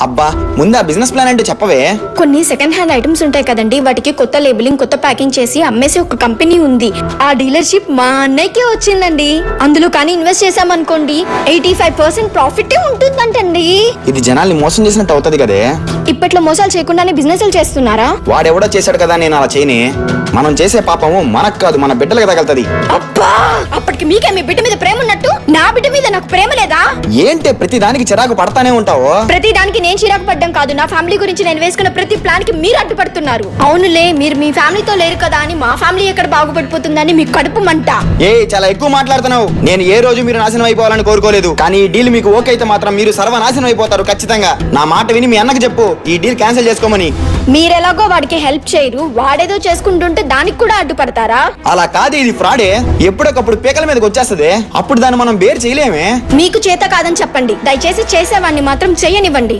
అబ్బా ముందు business plan అంటే చెప్పవే. కొన్ని సెకండ్ హ్యాండ్ ఐటమ్స్ ఉంటాయి కదండి, వాటికి కొత్త లేబులింగ్ కొత్త ప్యాకింగ్ చేసి అమ్మేసి ఒక కంపెనీ ఉంది. ఆ డీలర్షిప్ మా అన్నయ్యకే వచ్చిందండి. అందులో కానీ ఇన్వెస్ట్ చేసామనుకోండి 85% ప్రాఫిట్ ఉంటుందంటండి. ఇది జనాల్ని మోసం చేసినట్టు అవుతుంది కదే. ఇప్పట్లో మోసాలు చేయకుండానే బిజినెస్ చేస్తున్నారా? వాడెవడో చేశాడు కదా, నేను అలా చేయని. మనం చేసే పాపము మనకు కాదు, మన బిడ్డలకు తగలుతుంది. అబ్బా, అప్పటికి మీకే మీ బిడ్డ మీద ప్రేమ ఉన్నట్టు నా బిడ్డ మీద నాకు ప్రేమ లేదా? ఏంటే ప్రతి దానికి చిరాకు పడతానే ఉంటావు? ప్రతి దానికి నేను చిరాకు పడ్డం కాదు, నా ఫ్యామిలీ గురించి నేను వేసుకున్న ప్రతి ప్లాన్ కి మీరు అడ్డుపడుతున్నారు. అవునులే, మీరు మీ ఫ్యామిలీతో లేరు కదా అని మా ఫ్యామిలీ ఎక్కడ బాగుపడిపోతుందని మీకు కడుపు మంట. చాలా ఎక్కువ మాట్లాడుతున్నావు. నేను ఏ రోజు మీరు నాశనం అయిపోవాలని కోరుకోలేదు, కానీ ఈ డీల్ మీకు ఓకే అయితే మాత్రం మీరు సర్వనాశనం అయిపోతారు ఖచ్చితంగా. నా మాట విని మీ అన్నకు చెప్పు ఈ డీల్ క్యాన్సిల్ చేసుకోమని. మీరెలాగో వాడికి హెల్ప్ చేయరు, వాడేదో చేసుకుంటుంటే దానికి కూడా అడ్డుపడతారా? అలా కాదు, ఇది ఫ్రాడే. ఎప్పటికప్పుడు పీకల మీదకి వచ్చేస్తుంది, అప్పుడు దాన్ని మనం బేర్ చేయలేమే. మీకు చేత కాదని చెప్పండి, దయచేసి చేసేవాడిని మాత్రం చెయ్యనివ్వండి.